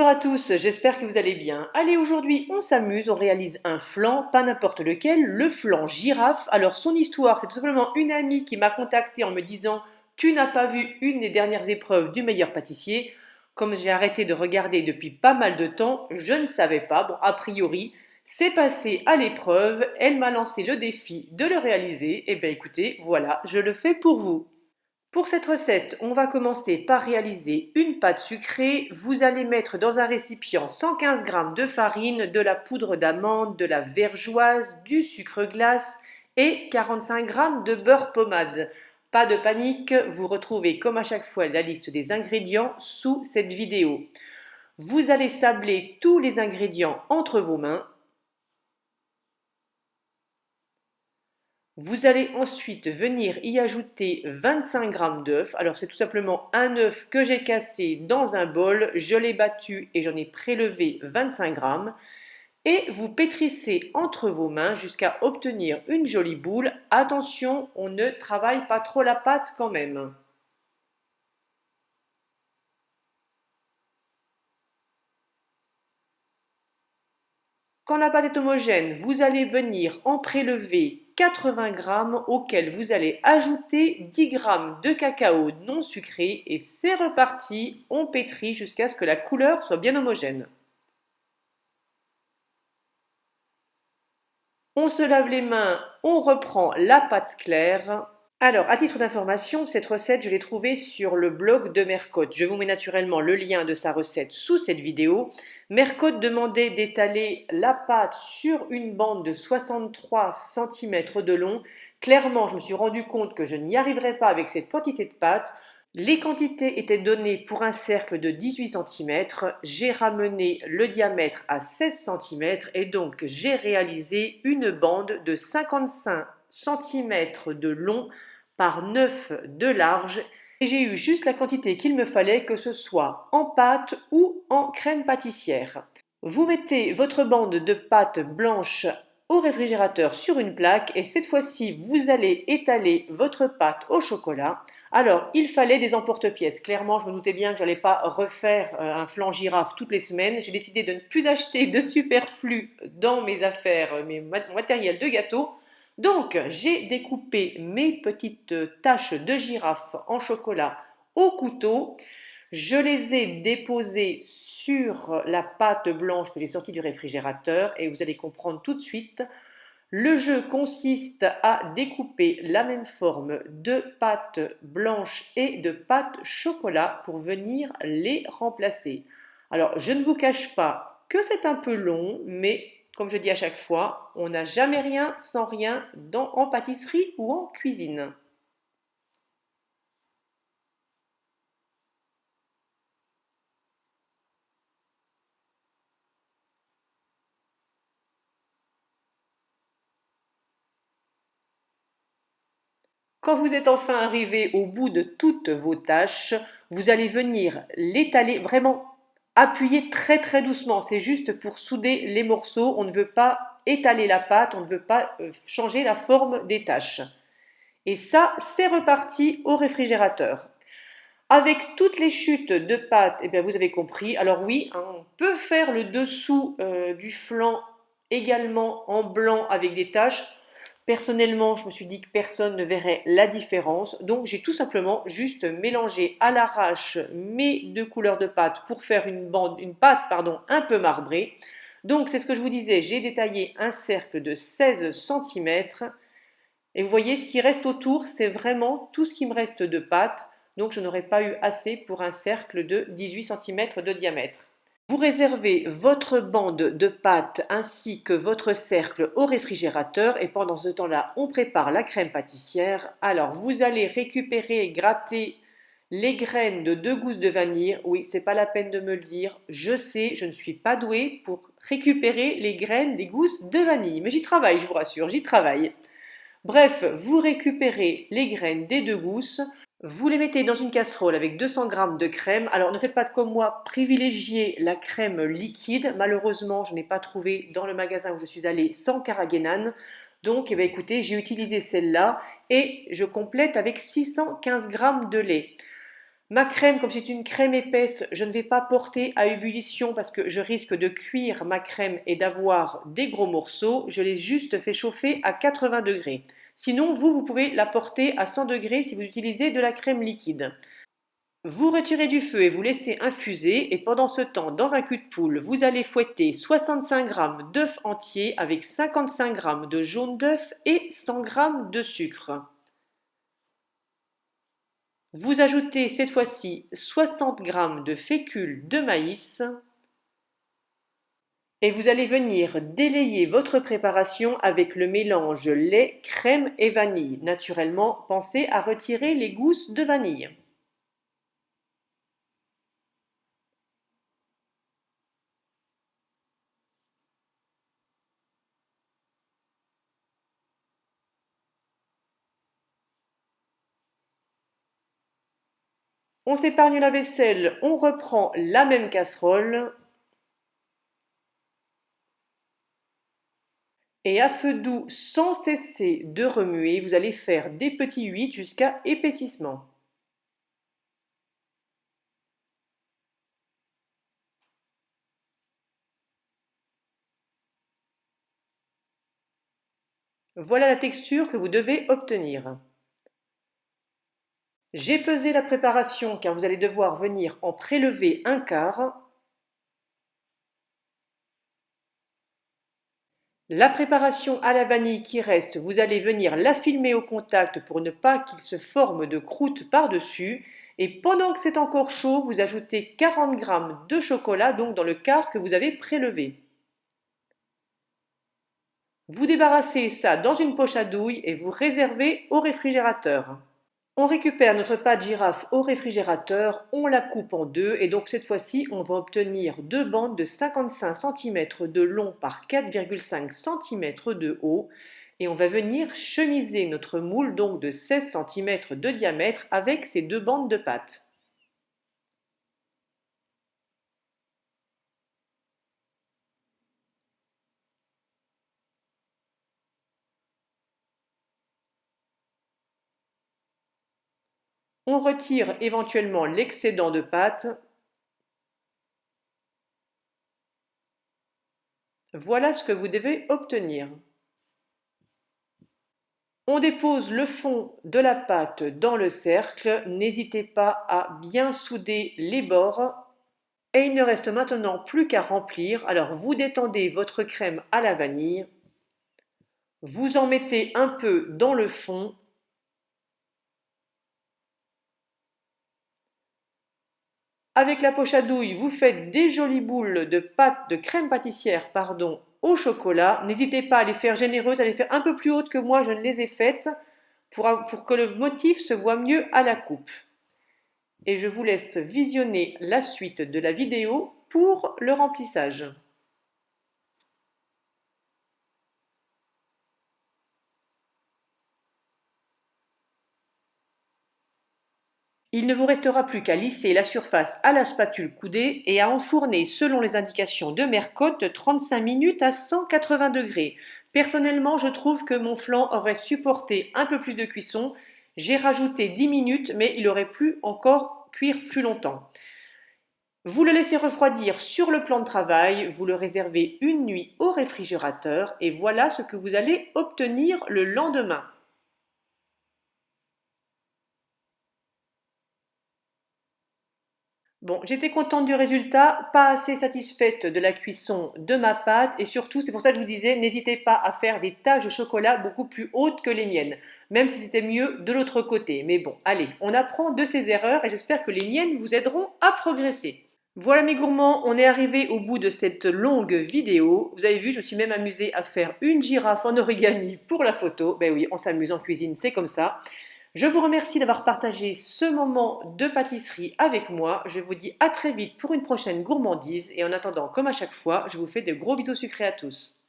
Bonjour à tous, j'espère que vous allez bien. Allez, aujourd'hui on s'amuse, on réalise un flan, pas n'importe lequel, le flan girafe. Alors son histoire, c'est tout simplement une amie qui m'a contacté en me disant «Tu n'as pas vu une des dernières épreuves du meilleur pâtissier?» Comme j'ai arrêté de regarder depuis pas mal de temps, je ne savais pas. Bon, a priori, c'est passé à l'épreuve, elle m'a lancé le défi de le réaliser. Et bien écoutez, voilà, je le fais pour vous. Pour cette recette, on va commencer par réaliser une pâte sucrée. Vous allez mettre dans un récipient 115 g de farine, de la poudre d'amande, de la vergeoise, du sucre glace et 45 g de beurre pommade. Pas de panique, vous retrouvez comme à chaque fois la liste des ingrédients sous cette vidéo. Vous allez sabler tous les ingrédients entre vos mains. Vous allez ensuite venir y ajouter 25 g d'œufs. Alors c'est tout simplement un œuf que j'ai cassé dans un bol, je l'ai battu et j'en ai prélevé 25 g. Et vous pétrissez entre vos mains jusqu'à obtenir une jolie boule. Attention, on ne travaille pas trop la pâte quand même. Quand la pâte est homogène, vous allez venir en prélever 80 g auxquels vous allez ajouter 10 g de cacao non sucré et c'est reparti, on pétrit jusqu'à ce que la couleur soit bien homogène. On se lave les mains, on reprend la pâte claire. Alors, à titre d'information, cette recette, je l'ai trouvée sur le blog de Mercotte. Je vous mets naturellement le lien de sa recette sous cette vidéo. Mercotte demandait d'étaler la pâte sur une bande de 63 cm de long. Clairement, je me suis rendu compte que je n'y arriverais pas avec cette quantité de pâte. Les quantités étaient données pour un cercle de 18 cm. J'ai ramené le diamètre à 16 cm et donc j'ai réalisé une bande de 55 cm de long par 9 de large et j'ai eu juste la quantité qu'il me fallait, que ce soit en pâte ou en crème pâtissière. Vous mettez votre bande de pâte blanche au réfrigérateur sur une plaque et cette fois-ci vous allez étaler votre pâte au chocolat. Alors il fallait des emporte-pièces, clairement je me doutais bien que je n'allais pas refaire un flan girafe toutes les semaines. J'ai décidé de ne plus acheter de superflu dans mes affaires, mon matériel de gâteau. Donc, j'ai découpé mes petites taches de girafe en chocolat au couteau. Je les ai déposées sur la pâte blanche que j'ai sortie du réfrigérateur et vous allez comprendre tout de suite. Le jeu consiste à découper la même forme de pâte blanche et de pâte chocolat pour venir les remplacer. Alors, je ne vous cache pas que c'est un peu long, mais comme je dis à chaque fois, on n'a jamais rien sans rien en pâtisserie ou en cuisine. Quand vous êtes enfin arrivé au bout de toutes vos tâches, vous allez venir l'étaler, vraiment appuyer très très doucement. C'est juste pour souder les morceaux. On ne veut pas étaler la pâte, on ne veut pas changer la forme des tâches. Et ça, c'est reparti au réfrigérateur. Avec toutes les chutes de pâte, eh bien vous avez compris. Alors oui, hein, on peut faire le dessous du flanc également en blanc avec des taches. Personnellement, je me suis dit que personne ne verrait la différence. Donc j'ai tout simplement juste mélangé à l'arrache mes deux couleurs de pâte pour faire une pâte un peu marbrée. Donc c'est ce que je vous disais, j'ai détaillé un cercle de 16 cm. Et vous voyez, ce qui reste autour, c'est vraiment tout ce qui me reste de pâte. Donc je n'aurais pas eu assez pour un cercle de 18 cm de diamètre. Vous réservez votre bande de pâte ainsi que votre cercle au réfrigérateur et pendant ce temps-là, on prépare la crème pâtissière. Alors vous allez récupérer et gratter les graines de 2 gousses de vanille. Oui, c'est pas la peine de me le dire. Je sais, je ne suis pas douée pour récupérer les graines des gousses de vanille. Mais j'y travaille, je vous rassure, j'y travaille. Bref, vous récupérez les graines des 2 gousses, vous les mettez dans une casserole avec 200 g de crème. Alors ne faites pas comme moi, privilégiez la crème liquide. Malheureusement, je n'ai pas trouvé dans le magasin où je suis allée sans carragénane. Donc, eh bien, écoutez, j'ai utilisé celle-là et je complète avec 615 g de lait. Ma crème, comme c'est une crème épaisse, je ne vais pas porter à ébullition parce que je risque de cuire ma crème et d'avoir des gros morceaux. Je l'ai juste fait chauffer à 80 degrés. Sinon, vous pouvez la porter à 100 degrés si vous utilisez de la crème liquide. Vous retirez du feu et vous laissez infuser et pendant ce temps, dans un cul de poule, vous allez fouetter 65 g d'œufs entiers avec 55 g de jaune d'œuf et 100 g de sucre. Vous ajoutez cette fois-ci 60 g de fécule de maïs et vous allez venir délayer votre préparation avec le mélange lait, crème et vanille. Naturellement, pensez à retirer les gousses de vanille. On s'épargne la vaisselle, on reprend la même casserole et à feu doux, sans cesser de remuer, vous allez faire des petits huîtres jusqu'à épaississement. Voilà la texture que vous devez obtenir. J'ai pesé la préparation car vous allez devoir venir en prélever un quart. La préparation à la vanille qui reste, vous allez venir la filmer au contact pour ne pas qu'il se forme de croûte par-dessus. Et pendant que c'est encore chaud, vous ajoutez 40 g de chocolat, donc dans le quart que vous avez prélevé. Vous débarrassez ça dans une poche à douille et vous réservez au réfrigérateur. On récupère notre pâte girafe au réfrigérateur, on la coupe en deux et donc cette fois-ci on va obtenir deux bandes de 55 cm de long par 4,5 cm de haut et on va venir chemiser notre moule donc de 16 cm de diamètre avec ces deux bandes de pâte. On retire éventuellement l'excédent de pâte. Voilà ce que vous devez obtenir. On dépose le fond de la pâte dans le cercle, n'hésitez pas à bien souder les bords. Et il ne reste maintenant plus qu'à remplir. Alors vous détendez votre crème à la vanille, vous en mettez un peu dans le fond. Avec la poche à douille, vous faites des jolies boules de pâte de crème pâtissière au chocolat. N'hésitez pas à les faire généreuses, à les faire un peu plus hautes que moi je ne les ai faites pour que le motif se voit mieux à la coupe. Et je vous laisse visionner la suite de la vidéo pour le remplissage. Il ne vous restera plus qu'à lisser la surface à la spatule coudée et à enfourner selon les indications de Mercotte 35 minutes à 180 degrés. Personnellement, je trouve que mon flan aurait supporté un peu plus de cuisson. J'ai rajouté 10 minutes, mais il aurait pu encore cuire plus longtemps. Vous le laissez refroidir sur le plan de travail, vous le réservez une nuit au réfrigérateur et voilà ce que vous allez obtenir le lendemain. Bon, j'étais contente du résultat, pas assez satisfaite de la cuisson de ma pâte et surtout, c'est pour ça que je vous disais, n'hésitez pas à faire des taches de chocolat beaucoup plus hautes que les miennes, même si c'était mieux de l'autre côté. Mais bon, allez, on apprend de ses erreurs et j'espère que les miennes vous aideront à progresser. Voilà mes gourmands, on est arrivé au bout de cette longue vidéo. Vous avez vu, je me suis même amusée à faire une girafe en origami pour la photo. Ben oui, on s'amuse en cuisine, c'est comme ça. Je vous remercie d'avoir partagé ce moment de pâtisserie avec moi. Je vous dis à très vite pour une prochaine gourmandise et en attendant, comme à chaque fois, je vous fais de gros bisous sucrés à tous.